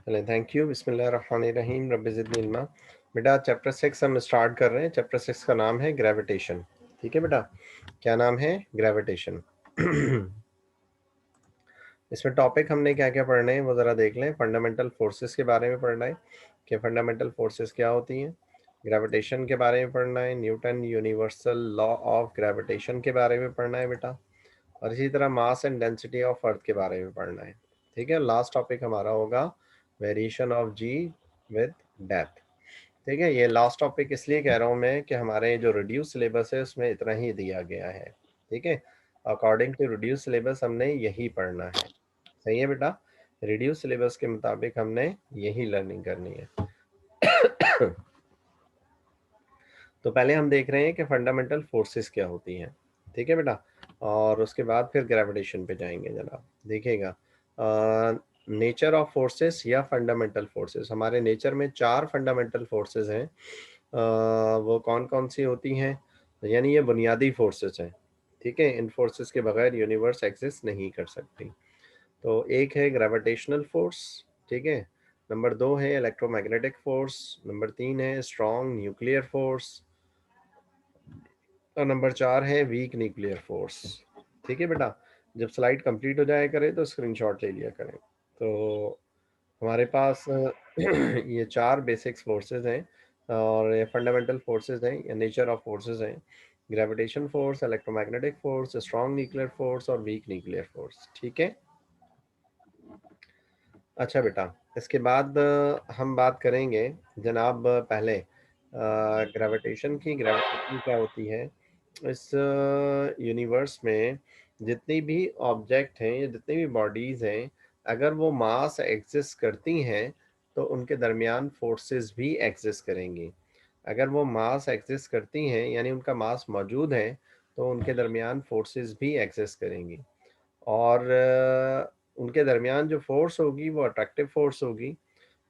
चलें, thank you. बिस्मिल्लाहिर्रहमानिर्रहीम, rabbi ज़िदनी इल्मा। बेटा चैप्टर 6 हम स्टार्ट कर रहे हैं। चैप्टर 6 का नाम है ग्रेविटेशन। ठीक है बेटा, क्या नाम है? ग्रेविटेशन। इसमें टॉपिक हमने क्या क्या पढ़ने हैं वो ज़रा देख लें। फंडामेंटल फोर्सेस के बारे में पढ़ना है कि फंडामेंटल फोर्सेस क्या होती हैं। ग्रेविटेशन के बारे में पढ़ना है। Newton universal law of gravitation के बारे में पढ़ना है बेटा। और इसी तरह mass and density of earth के बारे में पढ़ना है। ठीक है, लास्ट टॉपिक हमारा होगा variation of g with depth. ठीक है, ये लास्ट टॉपिक इसलिए कह रहा हूँ मैं कि हमारे जो रिड्यूस सिलेबस है उसमें इतना ही दिया गया है। ठीक है, अकॉर्डिंग टू रिड्यूस सिलेबस हमने यही पढ़ना है। सही है बेटा, रिड्यूस सिलेबस के मुताबिक हमने यही लर्निंग करनी है। तो पहले हम देख रहे हैं कि फंडामेंटल फोर्सेस क्या होती हैं। ठीक है बेटा, और उसके बाद फिर ग्रेविटेशन पे जाएंगे जनाब। देखिएगा, नेचर ऑफ फोर्सेस या फंडामेंटल फोर्सेस। हमारे नेचर में 4 फंडामेंटल फोर्सेस हैं। वो कौन कौन सी होती हैं? यानी ये बुनियादी फोर्सेस हैं। ठीक है, इन फोर्सेस के बगैर यूनिवर्स एग्जिस्ट नहीं कर सकती। तो एक है ग्रेविटेशनल फोर्स। ठीक है, नंबर 2 है इलेक्ट्रोमैग्नेटिक फोर्स, नंबर 3 है स्ट्रॉन्ग न्यूक्लियर फोर्स, और नंबर 4 है वीक न्यूक्लियर फोर्स। ठीक है बेटा, जब स्लाइड कंप्लीट हो जाए करे तो स्क्रीनशॉट ले लिया करें। तो हमारे पास ये 4 बेसिक्स फोर्सेस हैं और ये फंडामेंटल फोर्सेस हैं या नेचर ऑफ फोर्सेस हैं। Gravitation force, electromagnetic force, strong nuclear force और वीक न्यूक्लियर फोर्स। ठीक है, अच्छा बेटा, इसके बाद हम बात करेंगे जनाब पहले ग्रेविटेशन की। ग्रेविटेशन क्या होती है? इस यूनिवर्स में जितनी भी ऑब्जेक्ट हैं या जितनी भी बॉडीज़ हैं, अगर वो मास एग्जिस्ट करती हैं तो उनके दरमियान फोर्सेस भी एग्जिस्ट करेंगी। अगर वो मास एग्जिस्ट करती हैं यानी उनका मास मौजूद है तो उनके दरमियान फोर्सेस भी एग्जिस्ट करेंगी। और उनके दरमियान जो फोर्स होगी वो अट्रैक्टिव फोर्स होगी।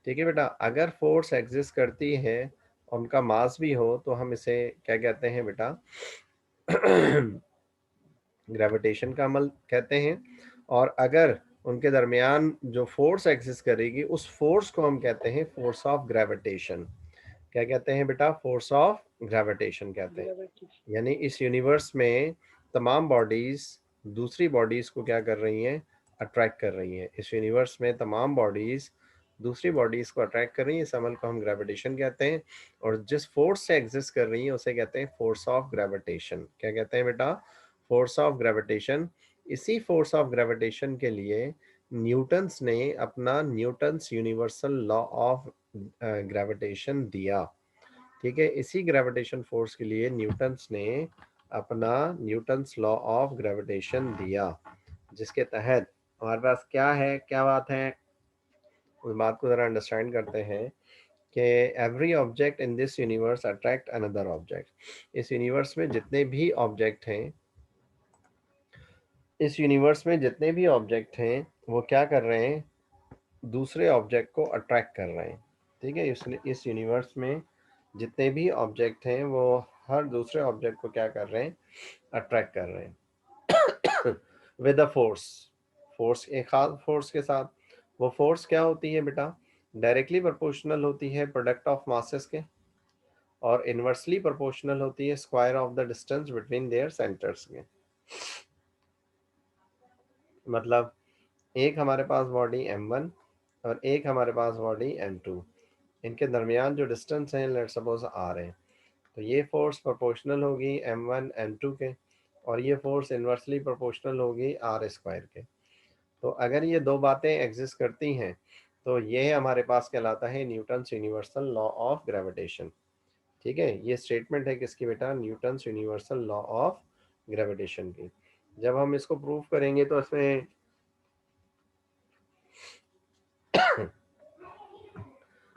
ठीक है बेटा, अगर फोर्स एग्जिस्ट करती है और उनका मास भी हो तो हम इसे क्या कहते हैं बेटा? ग्रेविटेशन का अमल कहते हैं। और अगर उनके दरमियान जो फोर्स एग्जिस्ट करेगी उस फोर्स को हम कहते हैं फोर्स ऑफ ग्रेविटेशन। क्या कहते हैं बेटा? फोर्स ऑफ ग्रेविटेशन कहते हैं। यानी इस यूनिवर्स में तमाम बॉडीज दूसरी बॉडीज को क्या कर रही हैं? अट्रैक्ट कर रही हैं। इस यूनिवर्स में तमाम बॉडीज दूसरी बॉडीज को अट्रैक्ट कर रही हैं। इस अमल को हम ग्रेविटेशन कहते हैं। और जिस फोर्स से एग्जिस्ट कर रही हैं उसे कहते हैं फोर्स ऑफ ग्रेविटेशन। क्या कहते हैं बेटा? Force of gravitation. इसी फोर्स ऑफ ग्रेविटेशन के लिए न्यूटन्स ने अपना Newton's universal law of gravitation दिया। ठीक है, इसी ग्रेविटेशन फोर्स के लिए न्यूटन्स ने अपना न्यूटन्स लॉ ऑफ ग्रेविटेशन दिया, जिसके तहत हमारे पास क्या है, क्या बात है, उस बात को ज़रा अंडरस्टैंड करते हैं कि every object in this universe attract another object. इस यूनिवर्स में जितने भी ऑब्जेक्ट हैं, इस यूनिवर्स में जितने भी ऑब्जेक्ट हैं वो क्या कर रहे हैं? दूसरे ऑब्जेक्ट को अट्रैक्ट कर रहे हैं। ठीक है, इसलिए इस यूनिवर्स में जितने भी ऑब्जेक्ट हैं वो हर दूसरे ऑब्जेक्ट को क्या कर रहे हैं? अट्रैक्ट कर रहे हैं विद अ फोर्स। फोर्स, एक खास फोर्स के साथ। वो फोर्स क्या होती है बेटा? डायरेक्टली प्रोपोर्शनल होती है प्रोडक्ट ऑफ मासेस के, और इनवर्सली प्रोपोर्शनल होती है square of the distance between their centres के। मतलब एक हमारे पास बॉडी m1 और एक हमारे पास बॉडी m2, इनके दरमियान जो डिस्टेंस है लेट्स सपोज r है, तो ये फोर्स प्रोपोर्शनल होगी m1 m2 के, और ये फोर्स इन्वर्सली प्रोपोर्शनल होगी r स्क्वायर के। तो अगर ये दो बातें एग्जिस्ट करती हैं तो ये हमारे पास कहलाता है Newton's universal law of gravitation. ठीक है, ये स्टेटमेंट है किसकी बेटा? Newton's universal law of gravitation की। जब हम इसको प्रूव करेंगे तो इसमें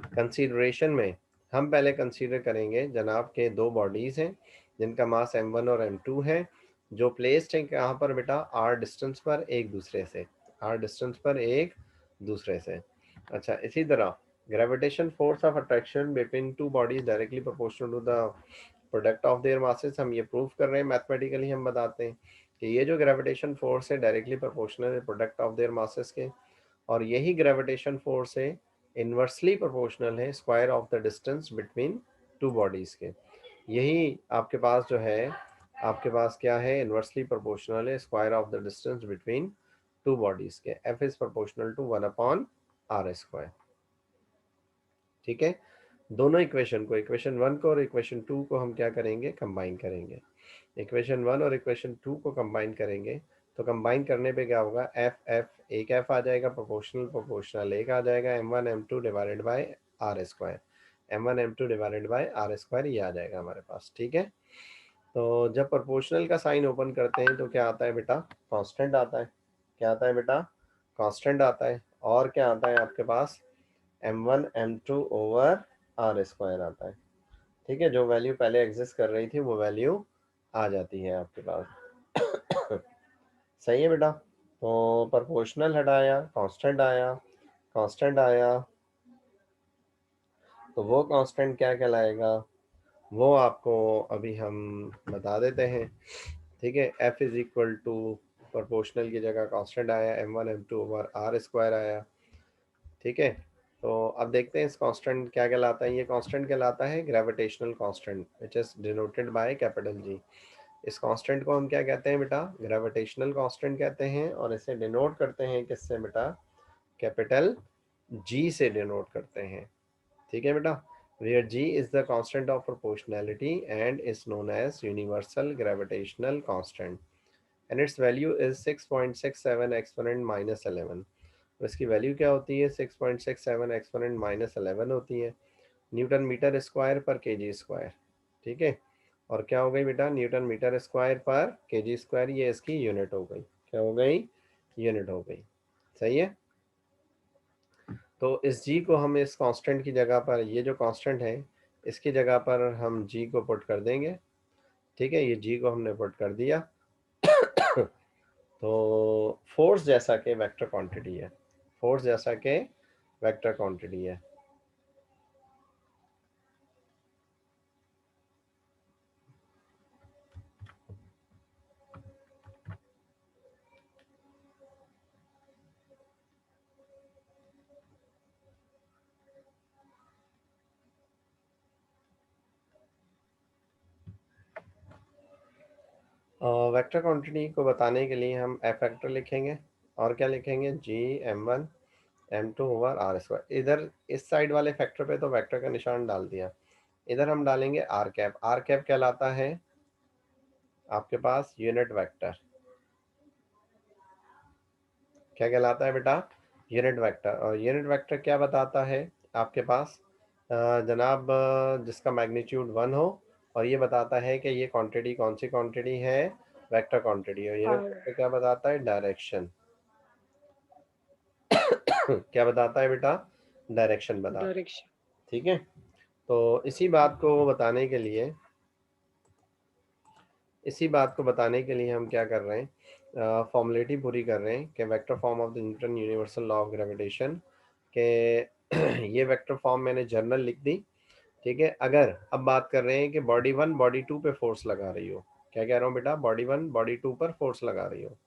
कंसीडरेशन में हम पहले कंसीडर करेंगे जनाब के दो बॉडीज़ हैं जिनका मास m1 और m2 है, जो प्लेस्ड हैं कहाँ पर बेटा? r डिस्टेंस पर एक दूसरे से, r डिस्टेंस पर एक दूसरे से। अच्छा, इसी तरह gravitation force of attraction between two bodies directly proportional to the product of their masses. हम ये प्रूव कर रहे हैं मैथमेटिकली। हम बताते हैं कि ये जो ग्रेविटेशन फोर्स है डायरेक्टली प्रोपोर्शनल है प्रोडक्ट ऑफ देयर मासेस के, और यही ग्रेविटेशन फोर्स है इनवर्सली प्रोपोर्शनल है square of the distance between two bodies के। यही आपके पास जो है, आपके पास क्या है, इनवर्सली प्रोपोर्शनल है square of the distance between two bodies के। F is proportional to 1/r²। ठीक है, दोनों इक्वेशन को, इक्वेशन 1 को और इक्वेशन 2 को हम क्या करेंगे, कंबाइन करेंगे। इक्वेशन 1 और इक्वेशन 2 को कंबाइन करेंगे तो कंबाइन करने पे क्या होगा, एफ एफ एक एफ आ जाएगा, प्रोपोर्शनल प्रोपोर्शनल एक आ जाएगा, m1 m2 divided by r²। m1 m2 divided by r² ये आ जाएगा हमारे पास। ठीक है, तो जब प्रोपोर्शनल का साइन ओपन करते हैं तो क्या आता है बेटा, कांस्टेंट आता है। क्या आता है बेटा, कांस्टेंट आता है। और क्या आता है आपके पास, m1 m2 ओवर r² आता है। ठीक है, जो वैल्यू पहले एग्जिस्ट कर रही थी वो वैल्यू आ जाती है आपके पास। सही है बेटा, तो प्रोपोर्शनल हटाया, कांस्टेंट आया, कांस्टेंट आया, तो वो कांस्टेंट क्या कहलाएगा, वो आपको अभी हम बता देते हैं। ठीक है, f is equal to, proportional की जगह कांस्टेंट आया, m1 m2 ओवर r² आया। ठीक है, तो अब देखते हैं इस कांस्टेंट क्या कहलाता है। ये कांस्टेंट कहलाता है gravitational constant which is denoted by capital G. इस कांस्टेंट को हम क्या कहते हैं बेटा, ग्रेविटेशनल कांस्टेंट कहते हैं, और इसे डिनोट करते हैं किससे बेटा, कैपिटल जी से डिनोट करते हैं। ठीक है बेटा, where g is the constant of proportionality and is known as universal gravitational constant and its value is 6.67 exponent minus 11। और इसकी वैल्यू क्या होती है, 6.67 एक्सपोनेंट माइनस 11 होती है, न्यूटन मीटर स्क्वायर पर केजी स्क्वायर। ठीक है, और क्या हो गई बेटा, न्यूटन मीटर स्क्वायर पर केजी स्क्वायर, ये इसकी यूनिट हो गई। क्या हो गई, यूनिट हो गई। सही है, तो इस जी को हम इस कांस्टेंट की जगह पर, ये जो कांस्टेंट है इसकी जगह पर हम जी को पुट कर देंगे। ठीक है, ये जी को हमने पुट कर दिया। तो फोर्स जैसा के वेक्टर क्वांटिटी है, फोर्स जैसा के वेक्टर क्वांटिटी है। वेक्टर क्वांटिटी को बताने के लिए हम एफ वेक्टर लिखेंगे, और क्या लिखेंगे, जी m1 m2 ओवर r²। इधर इस साइड वाले फैक्टर पे तो वेक्टर का निशान डाल दिया, इधर हम डालेंगे आर कैप। आर कैप कहलाता है आपके पास यूनिट वेक्टर। क्या कहलाता है बेटा, यूनिट वेक्टर। और यूनिट वेक्टर क्या बताता है आपके पास, जनाब, जिसका मैग्नीट्यूड 1 हो, और ये बताता है कि ये क्वांटिटी कौन सी क्वांटिटी है, वेक्टर क्वांटिटी। और यूनिट और वेक्टर क्या बताता है, डायरेक्शन। क्या बताता है बेटा, डायरेक्शन बताता है। डायरेक्शन। ठीक है, तो इसी बात को बताने के लिए हम क्या कर रहे हैं, फॉर्मेलिटी पूरी कर रहे हैं कि vector form of the Newton universal law of gravitation के ये वेक्टर फॉर्म मैंने जर्नल लिख दी। ठीक है, अगर अब बात कर रहे हैं कि बॉडी 1 बॉडी 2 पे फोर्स लगा रही हो, क्या कह रहा हूँ बेटा, बॉडी 1 बॉडी 2 पर फोर्स लगा रही हो।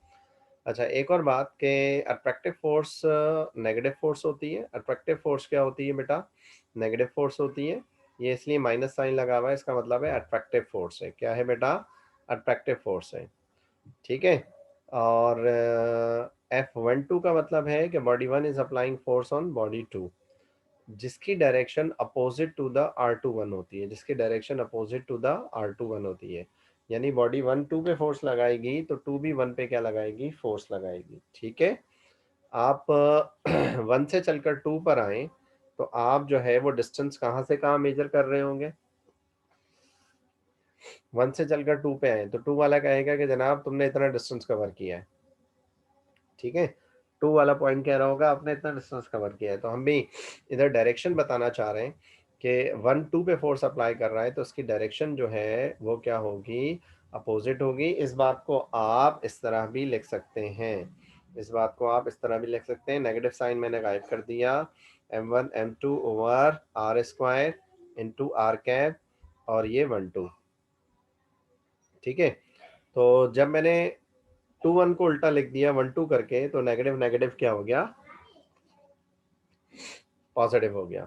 अच्छा, एक और बात कि अट्रैक्टिव फोर्स नेगेटिव फोर्स होती है। अट्रैक्टिव फोर्स क्या होती है बेटा, नेगेटिव फोर्स होती है। ये इसलिए माइनस साइन लगा हुआ है, इसका मतलब है अट्रैक्टिव फोर्स है। क्या है बेटा, अट्रैक्टिव फोर्स है। ठीक है, और F12 का मतलब है कि body 1 is applying force on body 2, जिसकी direction opposite to the R21 होती है, जिसकी direction opposite to the R21 होती है। यानी बॉडी 1 2 पे फोर्स लगाएगी तो 2 भी 1 पे क्या लगाएगी, फोर्स लगाएगी। ठीक है, आप 1 से चलकर 2 पर आए तो आप जो है वो डिस्टेंस कहाँ से कहाँ मेजर कर रहे होंगे, 1 से चलकर 2 पे आए तो 2 वाला कहेगा कि जनाब तुमने इतना डिस्टेंस कवर किया है। ठीक है, 2 वाला पॉइंट कह रहा होगा आपने इतना डिस्टेंस कवर किया है। तो हम भी इधर डायरेक्शन बताना चाह रहे हैं कि 1 2 पे फोर्स अप्लाई कर रहा है तो उसकी डायरेक्शन जो है वो क्या होगी, अपोजिट होगी। इस बात को आप इस तरह भी लिख सकते हैं, इस बात को आप इस तरह भी लिख सकते हैं, नेगेटिव साइन मैंने गायब कर दिया, m1 m2 over r² into are cap, और ये 1 2। ठीक है, तो जब मैंने 2 1 को उल्टा लिख दिया 1 2 करके, तो नेगेटिव नेगेटिव क्या हो गया, पॉजिटिव हो गया,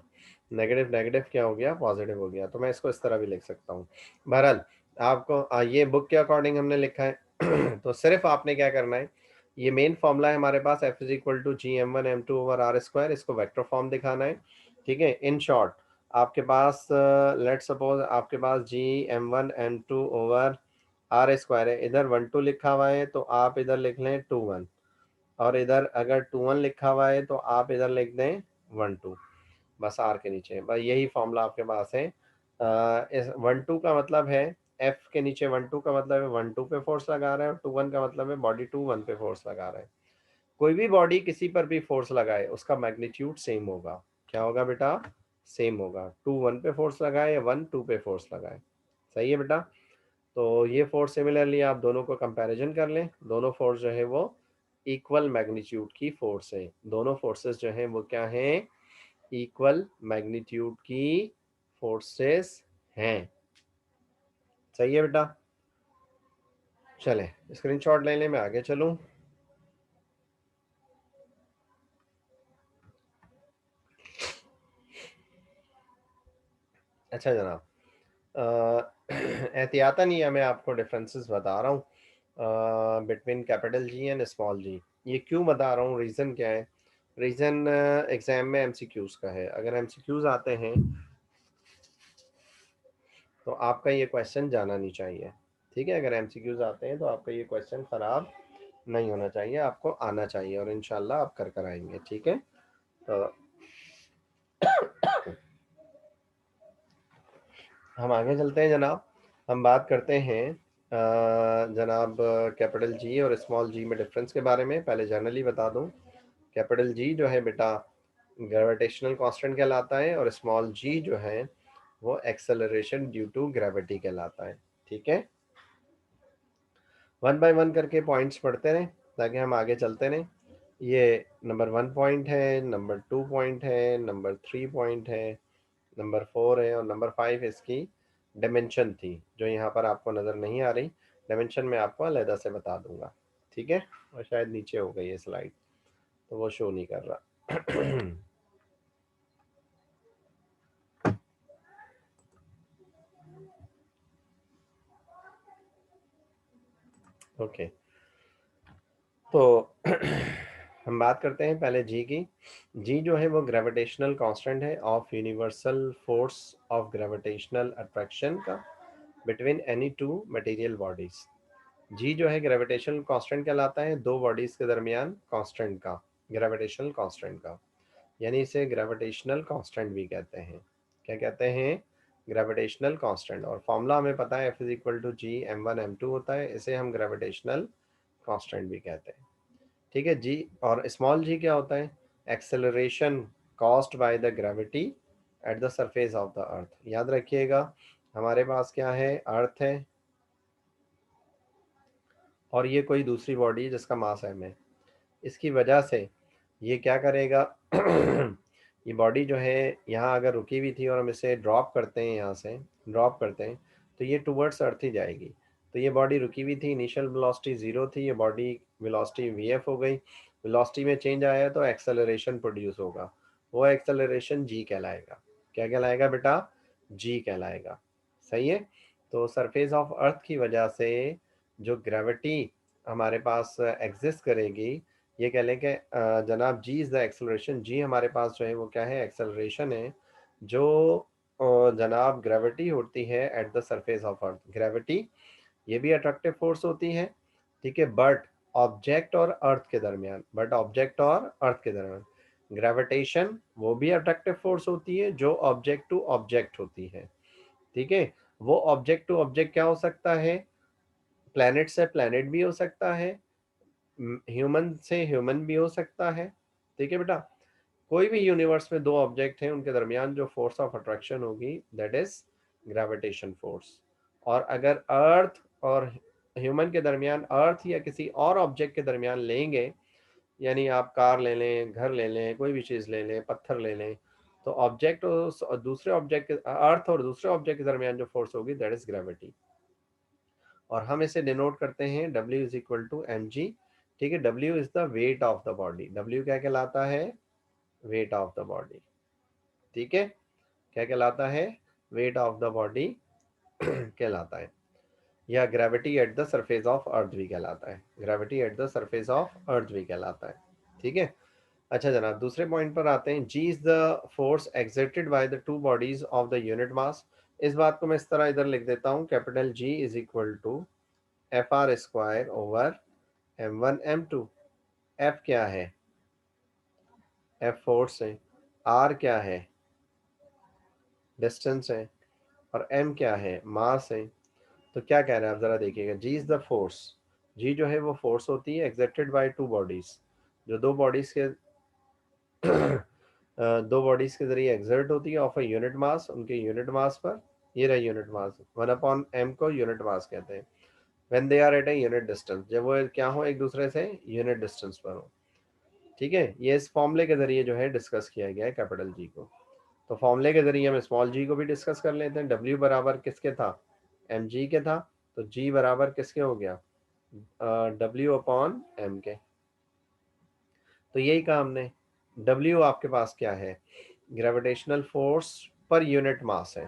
नेगेटिव नेगेटिव क्या हो गया, पॉजिटिव हो गया। तो मैं इसको इस तरह भी लिख सकता हूँ। बहरहाल आपको ये बुक के अकॉर्डिंग हमने लिखा है। तो सिर्फ आपने क्या करना है, ये मेन फॉर्मूला है हमारे पास, F is equal to G M one M two over r square, इसको वेक्टर फॉर्म दिखाना है। ठीक है, इन शॉर्ट आपके पास लेट सपोज आपके पास G M one M two over r square है, इधर वन टू लिखा हुआ है तो आप इधर लिख लें टू वन, और इधर अगर टू वन लिखा हुआ है तो आप इधर लिख दें वन टू, बस आर के नीचे। बस यही फॉर्मूला आपके पास है। इस वन टू का मतलब है एफ के नीचे वन टू का मतलब है वन टू पे फोर्स लगा रहा है, और टू वन का मतलब है बॉडी टू वन पे फोर्स लगा रहा है। कोई भी बॉडी किसी पर भी फोर्स लगाए उसका मैग्नीट्यूड सेम होगा। क्या होगा बेटा, सेम होगा। टू वन पे फोर्स लगाए या वन टू पे फोर्स लगाए, सही है बेटा। तो ये फोर्स सिमिलरली आप दोनों को कंपैरिजन कर लें, दोनों फोर्स जो है वो इक्वल मैग्नीट्यूड की फोर्स है। दोनों फोर्सेस जो हैं वो क्या हैं, इक्वल मैग्नीट्यूड की फोर्सेस हैं। सही है बेटा। चलें स्क्रीनशॉट ले लें, मैं आगे चलूं। अच्छा जनाब, एहतियातन ही मैं आपको डिफरेंसेस बता रहा हूँ between capital G and small G. ये क्यों बता रहा हूँ, रीज़न क्या है, रीज़न एग्ज़ाम में एमसीक्यूज़ का है। अगर एमसीक्यूज़ आते हैं तो आपका ये क्वेश्चन जाना नहीं चाहिए। ठीक है, अगर एमसीक्यूज़ आते हैं तो आपका ये क्वेश्चन ख़राब नहीं होना चाहिए, आपको आना चाहिए, और इंशाल्लाह आप कर कर आएंगे। ठीक है, तो हम आगे चलते हैं जनाब। हम बात करते हैं जनाब कैपिटल जी और स्मॉल जी में डिफरेंस के बारे में। पहले जनरली बता दूं, कैपिटल जी जो है बेटा ग्रेविटेशनल कांस्टेंट कहलाता है, और स्मॉल जी जो है वो एक्सेलरेशन ड्यू टू ग्रेविटी कहलाता है। ठीक है, वन बाय वन करके पॉइंट्स पढ़ते रहें ताकि हम आगे चलते रहें। ये नंबर वन पॉइंट है, नंबर टू पॉइंट है, नंबर थ्री पॉइंट है, नंबर फोर है, और नंबर फाइव इसकी डायमेंशन थी जो यहाँ पर आपको नज़र नहीं आ रही। डायमेंशन मैं आपको अलहदा से बता दूंगा। ठीक है, और शायद नीचे हो गई ये स्लाइड तो वो शो नहीं कर रहा। ओके, तो हम बात करते हैं पहले जी की। जी जो है वो ग्रेविटेशनल कांस्टेंट है of universal force of gravitational attraction का between any two material bodies. G जो है ग्रेविटेशनल कांस्टेंट कहलाता है दो बॉडीज के दरमियान कांस्टेंट का, ग्रेविटेशनल कांस्टेंट का, यानी इसे ग्रेविटेशनल कांस्टेंट भी कहते हैं। क्या कहते हैं, ग्रेविटेशनल कांस्टेंट। और फॉर्मूला हमें पता है F is equal to G M one M two होता है, इसे हम ग्रेविटेशनल कांस्टेंट भी कहते हैं। ठीक है जी, और स्मॉल जी क्या होता है, acceleration caused by the gravity at the surface of the earth. याद रखिएगा हमारे पास क्या है, अर्थ है, और ये कोई दूसरी बॉडी है जिसका मास एम है। इसकी वजह से ये क्या करेगा, ये बॉडी जो है यहाँ अगर रुकी हुई थी और हम इसे ड्रॉप करते हैं, यहाँ से ड्रॉप करते हैं तो ये टुवर्ड्स अर्थ ही जाएगी। तो ये बॉडी रुकी हुई थी, इनिशियल वेलोसिटी ज़ीरो थी, ये बॉडी वेलोसिटी वी एफ हो गई, वेलोसिटी में चेंज आया तो एक्सेलरेशन प्रोड्यूस होगा, वो एक्सेलरेशन जी कहलाएगा। क्या कहलाएगा बेटा, जी कहलाएगा। सही है। तो सरफेस ऑफ अर्थ की वजह से जो ग्रेविटी हमारे पास एग्जिस्ट करेगी, ये कह लें कि जनाब जी इज़ द एक्सेलरेशन। जी हमारे पास जो है वो क्या है, एक्सेलरेशन है जो जनाब ग्रेविटी होती है at the surface of earth. Gravity ये भी अट्रैक्टिव फोर्स होती है, ठीक है, बट ऑब्जेक्ट और अर्थ के दरमियान, बट ऑब्जेक्ट और अर्थ के दरमियान ग्रेविटेशन वो भी अट्रैक्टिव फोर्स होती है जो ऑब्जेक्ट टू ऑब्जेक्ट होती है। ठीक है, वो ऑब्जेक्ट टू ऑब्जेक्ट क्या हो सकता है, प्लैनेट से प्लैनेट भी हो सकता है, ह्यूमन से ह्यूमन भी हो सकता है। ठीक है बेटा, कोई भी यूनिवर्स में दो ऑब्जेक्ट हैं उनके दरमियान जो फोर्स ऑफ अट्रैक्शन होगी दैट इज ग्रेविटेशन फोर्स। और अगर अर्थ और ह्यूमन के दरमियान, अर्थ या किसी और ऑब्जेक्ट के दरमियान लेंगे, यानी आप कार ले लें, घर ले लें, कोई भी चीज़ ले लें, पत्थर ले लें, तो ऑब्जेक्ट और दूसरे ऑब्जेक्ट के, अर्थ और दूसरे ऑब्जेक्ट के दरमियान जो फोर्स होगी दैट इज ग्रेविटी, और हम इसे डिनोट करते हैं W is equal to M G. ठीक है, W is the weight of the body. W क्या कहलाता है, वेट ऑफ द बॉडी। ठीक है, क्या कहलाता है, वेट ऑफ द बॉडी कहलाता है, या gravity at the surface of earth भी कहलाता है, gravity at the surface of earth भी कहलाता है। ठीक है, अच्छा जनाब दूसरे पॉइंट पर आते हैं। G is the force exerted by the two bodies of the unit mass. इस बात को मैं इस तरह इधर लिख देता हूँ, capital G is equal to F R square over m1 m2। F क्या है, एफ फोर्स है, आर क्या है, डिस्टेंस है, और एम क्या है, मास है। तो क्या कह रहे हैं आप जरा देखिएगा, जी इज द फोर्स, जी जो है वो फोर्स होती है एक्सर्टेड बाय टू बॉडीज, जो दो बॉडीज के दो बॉडीज के जरिए एक्सर्ट होती है ऑफ अ यूनिट मास, उनके यूनिट मास पर। ये रहा यूनिट मास, 1/m को यूनिट मास कहते हैं। When they are at a unit distance, जब वो क्या हो एक दूसरे से यूनिट डिस्टेंस पर हो। ठीक है, ये इस फॉर्मूले के जरिए जो है डिस्कस किया गया है कैपिटल जी को। तो फॉर्मूले के जरिए हम स्मॉल जी को भी डिस्कस कर लेते हैं। डब्ल्यू बराबर किसके था, एम जी के था, तो जी बराबर किसके हो गया, डब्ल्यू अपॉन एम के। तो यही कहा हमने, डब्ल्यू आपके पास क्या है, gravitational force per unit mass है।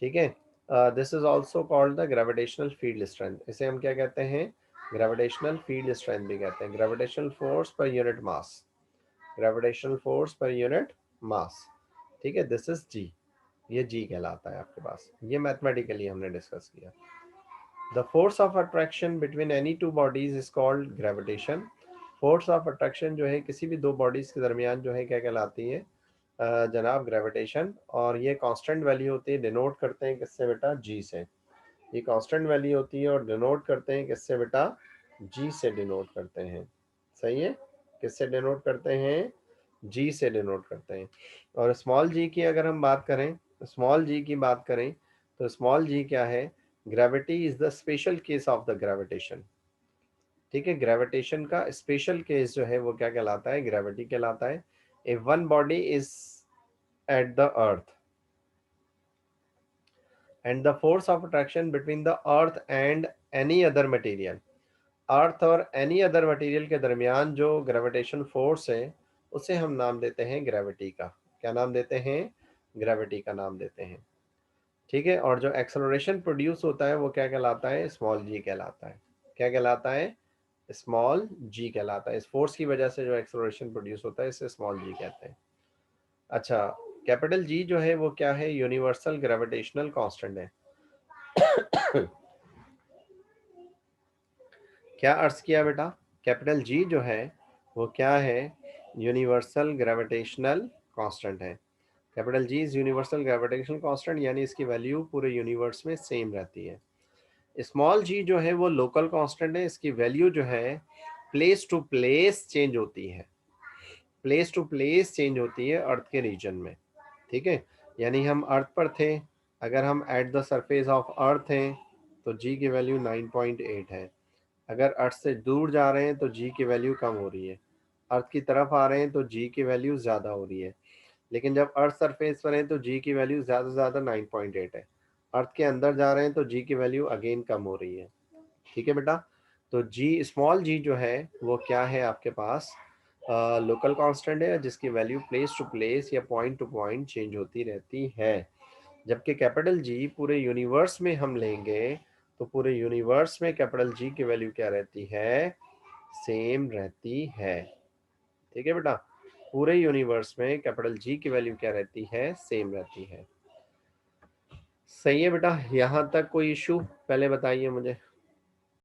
ठीक है, this is also called the gravitational field strength, इसे हम क्या कहते हैं, ग्रेविटेशनल फील्ड स्ट्रेंथ भी कहते हैं, gravitational force per unit mass, gravitational force per unit mass. ठीक है, दिस इज जी, ये जी कहलाता है आपके पास, ये मैथमेटिकली हमने डिस्कस किया। The force of attraction between any two bodies is called gravitation. Force of attraction जो है किसी भी दो बॉडीज के दरमियान जो है क्या कहलाती है, जनाब ग्रेविटेशन। और ये कांस्टेंट वैल्यू होती है, डिनोट करते हैं किससे बेटा, जी से। ये कांस्टेंट वैल्यू होती है और डिनोट करते हैं किससे बेटा, जी से डिनोट करते हैं। सही है, किससे डिनोट करते हैं, जी से डिनोट करते हैं। और स्मॉल जी की अगर हम बात करें, स्मॉल जी की बात करें, तो स्मॉल जी क्या है, gravity is the special case of the gravitation. ठीक है, ग्रेविटेशन का स्पेशल केस जो है वो क्या कहलाता है, ग्रेविटी कहलाता है। If one body is at the earth and the force of attraction between the earth and any other material, earth और एनी अदर मटेरियल के दरमियान जो ग्रेविटेशन फोर्स है उसे हम नाम देते हैं ग्रेविटी का। क्या नाम देते हैं, ग्रेविटी का नाम देते हैं। ठीक है, और जो एक्सेलरेशन प्रोड्यूस होता है वो क्या कहलाता है, स्मॉल जी कहलाता है। क्या कहलाता है, स्मॉल जी कहलाता है। इस फोर्स की वजह से जो एक्सेलरेशन प्रोड्यूस होता है इसे स्मॉल जी कहते हैं। अच्छा, कैपिटल जी जो है वो क्या है, यूनिवर्सल ग्रेविटेशनल कांस्टेंट है। क्या अर्थ किया बेटा, कैपिटल जी जो है वो क्या है, यूनिवर्सल ग्रेविटेशनल कांस्टेंट है। Capital G is universal gravitational constant, यानी इसकी वैल्यू पूरे यूनिवर्स में सेम रहती है। स्मॉल जी जो है वो लोकल कांस्टेंट है, इसकी वैल्यू जो है प्लेस टू प्लेस चेंज होती है, प्लेस टू प्लेस चेंज होती है अर्थ के रीजन में। ठीक है, यानी हम अर्थ पर थे, अगर हम at the surface of earth हैं तो जी की वैल्यू 9.8 है। अगर अर्थ से दूर जा रहे हैं तो जी की वैल्यू कम हो रही है, अर्थ की तरफ आ रहे हैं तो जी की वैल्यू ज़्यादा हो रही है। लेकिन जब अर्थ सरफेस पर है तो जी की वैल्यू ज़्यादा से ज़्यादा 9.8 है, अर्थ के अंदर जा रहे हैं तो जी की वैल्यू अगेन कम हो रही है। ठीक है बेटा, तो जी स्मॉल जी जो है वो क्या है आपके पास, लोकल कांस्टेंट है जिसकी वैल्यू प्लेस टू प्लेस या पॉइंट टू पॉइंट चेंज होती रहती है। जबकि कैपिटल जी पूरे यूनिवर्स में हम लेंगे तो पूरे यूनिवर्स में कैपिटल जी की वैल्यू क्या रहती है, सेम रहती है। ठीक है बेटा, पूरे यूनिवर्स में कैपिटल जी की वैल्यू क्या रहती है, सेम रहती है। सही है बेटा, यहाँ तक कोई इशू पहले बताइए मुझे।